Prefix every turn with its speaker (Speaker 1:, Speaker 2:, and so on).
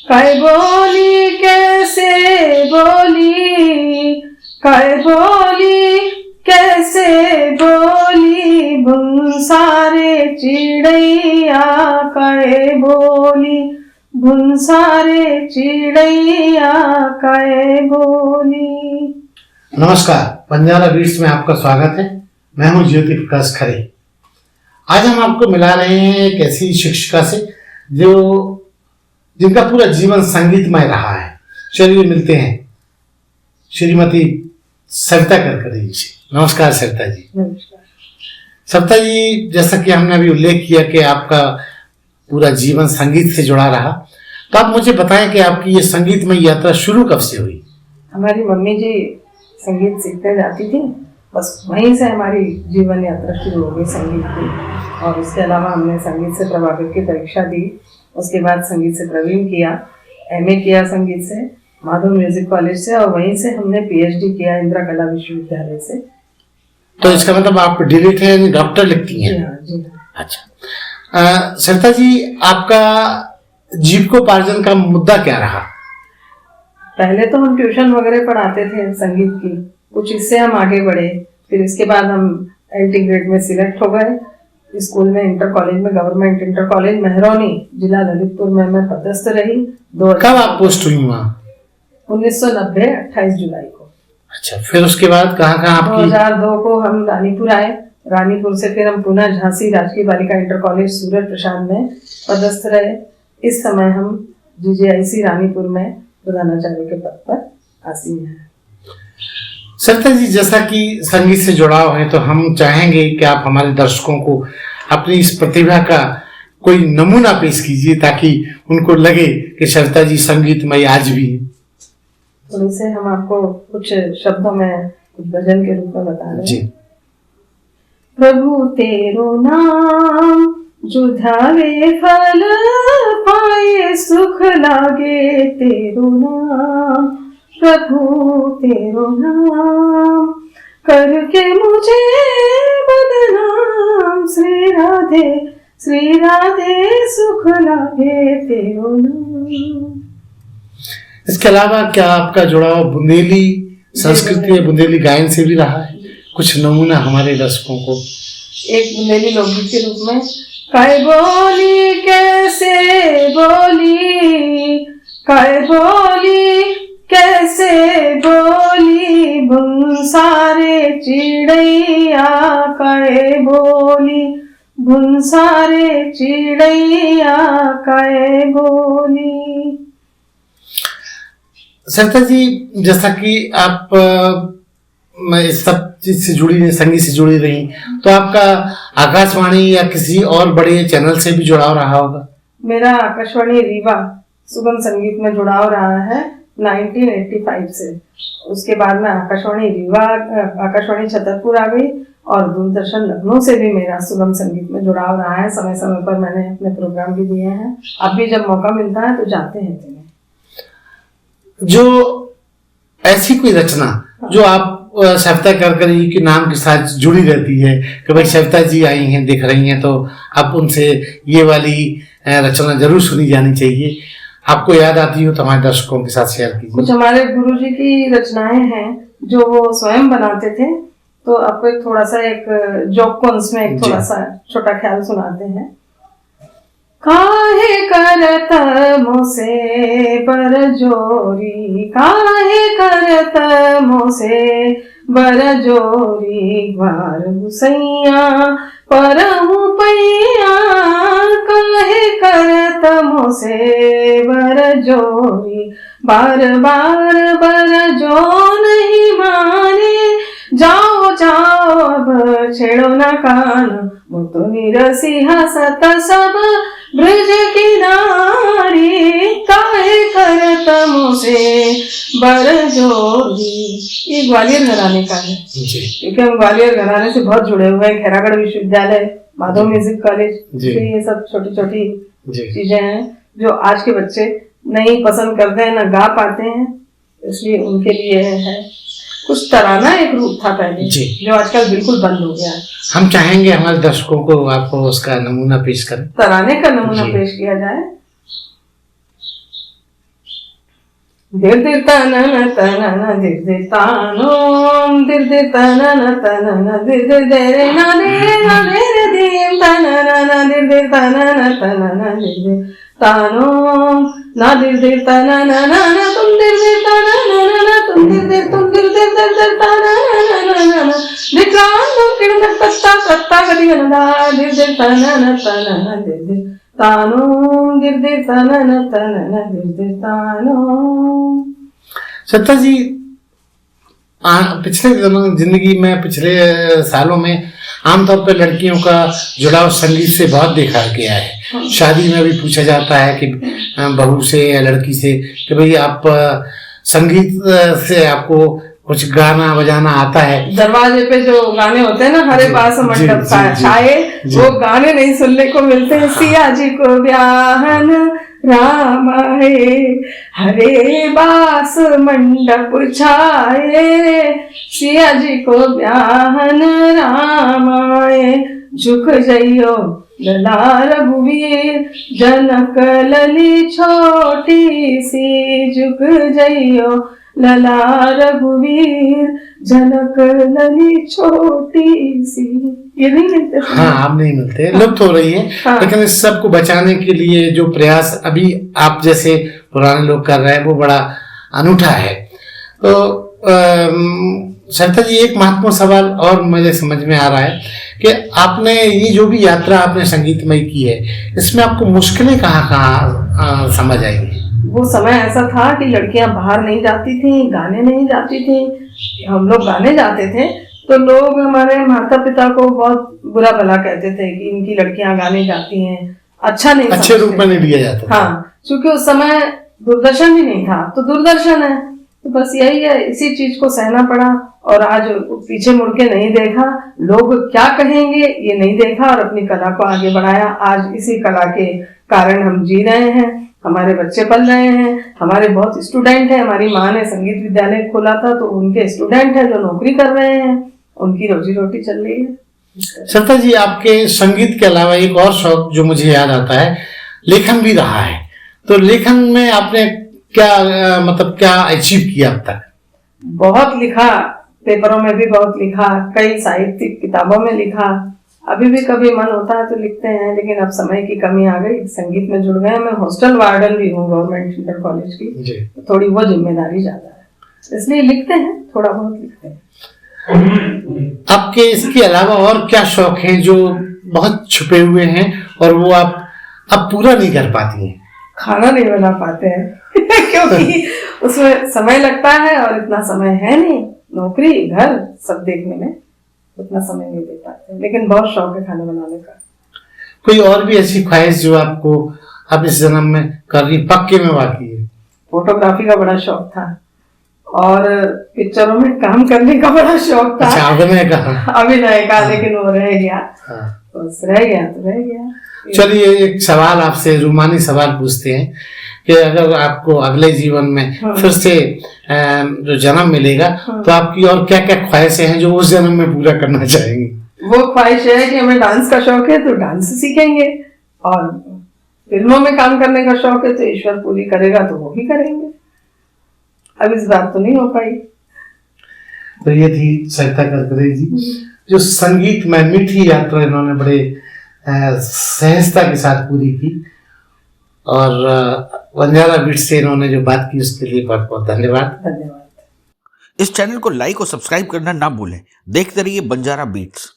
Speaker 1: काय बोली कैसे बोली, काय बोली कैसे बोली, बुन सारे चिड़ैया काय बोली, बुन सारे चिड़ैया काय बोली।
Speaker 2: नमस्कार, बंजारा बीट्स में आपका स्वागत है। मैं हूं ज्योति प्रकाश खरे। आज हम आपको मिला रहे हैं एक ऐसी शिक्षिका से जिनका पूरा जीवन संगीतमय रहा है। चलिए मिलते हैं श्रीमती सविता करकरे जी से। नमस्कार सविता जी।
Speaker 1: नमस्कार
Speaker 2: सविता जी, जैसा कि हमने अभी उल्लेख किया कि आपका पूरा जीवन संगीत से जुड़ा रहा, तो आप मुझे बताएं कि आपकी ये संगीतमय यात्रा शुरू कब से हुई?
Speaker 1: हमारी मम्मी जी संगीत सीखने जाती थी, बस वहीं से हमारी जीवन यात्रा शुरू हो गई संगीत की। और उसके अलावा हमने संगीत से प्रभावित की परीक्षा दी, उसके बाद संगीत से प्रवीण किया, एमए किया संगीत से माधव म्यूजिक कॉलेज से, और वहीं से हमने पीएचडी किया इंदिरा कला विश्वविद्यालय से।
Speaker 2: तो इसका मतलब आप डीलिट है यानी डॉक्टर लिखती हैं?
Speaker 1: जी हाँ, जी हाँ।
Speaker 2: अच्छा सविता जी, आपका जीविकोपार्जन का मुद्दा क्या रहा?
Speaker 1: पहले तो हम ट्यूशन वगैरह पढ़ाते थे संगीत की, कुछ इससे हम आगे बढ़े। फिर इसके बाद हम एलटी ग्रेड में सिलेक्ट हो गए स्कूल में, इंटर कॉलेज में, गवर्नमेंट इंटर कॉलेज मेहरौनी, जिला ललितपुर में मैं पदस्थ रही।
Speaker 2: कब आप पोस्ट हुई वहाँ?
Speaker 1: 1990 28 जुलाई को।
Speaker 2: अच्छा, फिर उसके बाद कहाँ आपकी?
Speaker 1: 2002 को हम रानीपुर आए। रानीपुर से फिर हम पुनः झांसी राजकीय बालिका इंटर कॉलेज सूरज प्रसाद में पदस्थ रहे। इस समय हम जीजीआईसी रानीपुर में प्रधानाचार्य के पद पर आसीन है।
Speaker 2: सविता जी, जैसा कि संगीत से जुड़ाव है, तो हम चाहेंगे कि आप हमारे दर्शकों को अपनी इस प्रतिभा का कोई नमूना पेश कीजिए ताकि उनको लगे कि सविता जी संगीतमय आज भी है।
Speaker 1: तो इसे हम आपको कुछ शब्दों में कुछ भजन के रूप में बता रहे हैं। प्रभु तेरो नाम जो ध्यावे फल पाए, सुख लागे तेरो नाम, प्रभु तेरो नाम करके मुझे बदनाम, श्री राधे सुख लागे तेरो नाम।
Speaker 2: इसके अलावा क्या आपका जुड़ाव बुंदेली संस्कृति या बुंदेली गायन से भी रहा है? कुछ नमूना हमारे दर्शकों को।
Speaker 1: एक बुंदेली लोकगीत के रूप में, काय बोली कैसे बोली, काय बोली कैसे बोली, बुन सारे चिड़ैया काय बोली, बुन सारे चिड़ैया काय बोली।
Speaker 2: सविता जी, जैसा कि आप इस सब चीज से जुड़ी रही, संगीत से जुड़ी रही, तो आपका आकाशवाणी या किसी और बड़े चैनल से भी जुड़ाव रहा होगा?
Speaker 1: मेरा आकाशवाणी रीवा सुगम संगीत में जुड़ाव रहा है 1985 से। उसके बाद में आकाशवाणी रीवा, आकाशवाणी छतरपुर आ गई, और दूरदर्शन लखनऊ से भी मेरा सुगम संगीत में जुड़ाव रहा है। समय समय पर मैंने अपने प्रोग्राम भी दिए हैं। अब भी जब मौका मिलता है तो जाते हैं जिन्हें।
Speaker 2: जो ऐसी कोई रचना जो आप सविता करकरे जी के नाम के साथ जुड़ी रहती है कि भाई सविता जी आई हैं, दिख रही हैं, तो आप उनसे ये वाली रचना जरूर सुनी जानी चाहिए, आपको याद आती हो तो हमारे दर्शकों के साथ शेयर कीजिए।
Speaker 1: कुछ हमारे गुरुजी की रचनाएं हैं जो वो स्वयं बनाते थे, तो आपको एक थोड़ा सा एक जोक को उसमें एक थोड़ा सा छोटा ख्याल सुनाते हैं। काहे करत मोसे बरजोरी, काहे करत मोसे बरजोरी, ग्वार गुसैया परहु पैया, काहे करत मोसे बरजोरी, बार बार बरजो नहीं माने, जाओ जाओ अब छेड़ो न कान, मुतुनि रसी हसत सब ब्रज किनारी, काहे करत मोसे बरजोरी। ये ग्वालियर घराने का है, क्योंकि हम ग्वालियर घराने से बहुत जुड़े हुए हैं। खैरागढ़ विश्वविद्यालय, माधव म्यूजिक कॉलेज, तो ये सब छोटी छोटी चीजें हैं जो आज के बच्चे नहीं पसंद करते हैं, न गा पाते हैं, इसलिए उनके लिए है। कुछ तराना एक रूप था पहले जो आजकल बिल्कुल बंद हो गया है।
Speaker 2: हम चाहेंगे हमारे दर्शकों को आपको उसका नमूना पेश करें।
Speaker 1: तराने का नमूना पेश किया जाए। दिर दिर तनन तनन दिर दिर तानोम दिर दिर तनन तनन दिर दिर देरे ना देरे दीम तनन दिर दिर तनन तनन दिर दिर तानोम ना दिर दिर तनन तुम दिर दिर तनन तुम दिर दिर तनन दिक्रांत किरण तत्ता तत्ता गति गनदा दिर दिर तनन तनन दिर दिर तानोम दिर दिर तनन तनन दिर दिर तानोम।
Speaker 2: सत्ता जी, पिछले जिंदगी में, पिछले सालों में आमतौर पर लड़कियों का जुड़ाव संगीत से बहुत देखा गया है। शादी में भी पूछा जाता है कि बहू से या लड़की से कि भाई आप संगीत से आपको कुछ गाना बजाना आता है।
Speaker 1: दरवाजे पे जो गाने होते हैं ना, हरे बास मंडप छाए, वो गाने नहीं सुनने को मिलते हैं। सिया जी को ब्याहन राम है, हरे बास मंडप छाए, सिया जी को ब्याहन राम है, झुक जइयो लला रघुवीर, जनक लली छोटी सी, झुक जइयो लला रघुवीर, जनक लली छोटी सी। ये नहीं मिलते?
Speaker 2: हाँ, आप नहीं मिलते, लुप्त हो रही है। हाँ। लेकिन इस सब को बचाने के लिए जो प्रयास अभी आप जैसे पुराने लोग कर रहे हैं वो बड़ा अनूठा है। तो सरिता जी, एक महत्वपूर्ण सवाल और मुझे समझ में आ रहा है कि आपने ये जो भी यात्रा आपने संगीतमय की है, इसमें आपको मुश्किलें कहाँ समझ आएंगी?
Speaker 1: वो समय ऐसा था कि लड़कियां बाहर नहीं जाती थी, गाने नहीं जाती थी। हम लोग गाने जाते थे तो लोग, हमारे माता पिता को बहुत बुरा भला कहते थे कि इनकी लड़कियां गाने जाती हैं, अच्छा नहीं,
Speaker 2: अच्छे रूप में नहीं लिया जाता।
Speaker 1: हाँ, क्योंकि उस समय दूरदर्शन भी नहीं था, तो दूरदर्शन है तो बस यही है, इसी चीज को सहना पड़ा। और आज पीछे मुड़ के नहीं देखा, लोग क्या कहेंगे ये नहीं देखा, और अपनी कला को आगे बढ़ाया। आज इसी कला के कारण हम जी रहे हैं, हमारे बच्चे पल रहे हैं, हमारे बहुत स्टूडेंट हैं। हमारी माँ ने संगीत विद्यालय खोला था तो उनके स्टूडेंट हैं जो नौकरी कर रहे हैं, उनकी रोजी रोटी चल रही है।
Speaker 2: सरिता जी, आपके संगीत के अलावा एक और शौक जो मुझे याद आता है, लेखन भी रहा है। तो लेखन में आपने क्या मतलब क्या अचीव किया अब तक?
Speaker 1: बहुत लिखा, पेपरों में भी बहुत लिखा, कई साहित्यिक किताबों में लिखा। अभी भी कभी मन होता है तो लिखते हैं, लेकिन अब समय की कमी आ गई, संगीत में जुड़ गए। मैं हॉस्टल वार्डन भी हूँ गवर्नमेंट इंटर कॉलेज की, तो थोड़ी वो जिम्मेदारी ज्यादा है, इसलिए लिखते हैं, थोड़ा बहुत लिखते हैं।
Speaker 2: आपके इसके अलावा और क्या शौक हैं जो बहुत छुपे हुए हैं और वो आप अब पूरा नहीं कर पाती हैं?
Speaker 1: खाना नहीं बना पाते हैं क्योंकि उसमें समय लगता है और इतना समय है नहीं, नौकरी घर सब देखने में उतना समय नहीं दे पाते, लेकिन बहुत शौक है खाना बनाने का।
Speaker 2: कोई और भी ऐसी ख्वाहिश जो आपको अब इस जन्म में करनी पक्के में बाकी है?
Speaker 1: फोटोग्राफी का बड़ा शौक था और पिक्चरों में काम करने का बड़ा शौक था।
Speaker 2: अच्छा,
Speaker 1: अभिनय का, लेकिन वो रह गया। बस रह गया तो रह गया।
Speaker 2: चलिए, एक सवाल आपसे, रूमानी सवाल पूछते हैं कि अगर आपको अगले जीवन में फिर से जो जन्म मिलेगा तो आपकी और क्या क्या ख्वाहिशें हैं जो उस जन्म में पूरा करना चाहेंगी?
Speaker 1: वो ख्वाहिश है कि हमें डांस का शौक है तो डांस सीखेंगे, और फिल्मों में काम करने का शौक है तो ईश्वर पूरी करेगा तो वो भी करेंगे। अब इस बात तो नहीं हो पाई।
Speaker 2: तो ये थी सरिता करकरे जी, जो संगीत में मीठी यात्रा इन्होंने बड़े सहजता के साथ पूरी की, और बंजारा बीट्स से इन्होंने जो बात की उसके लिए बहुत बहुत धन्यवाद।
Speaker 1: धन्यवाद।
Speaker 3: इस चैनल को लाइक और सब्सक्राइब करना ना भूलें। देखते रहिए बंजारा बीट्स।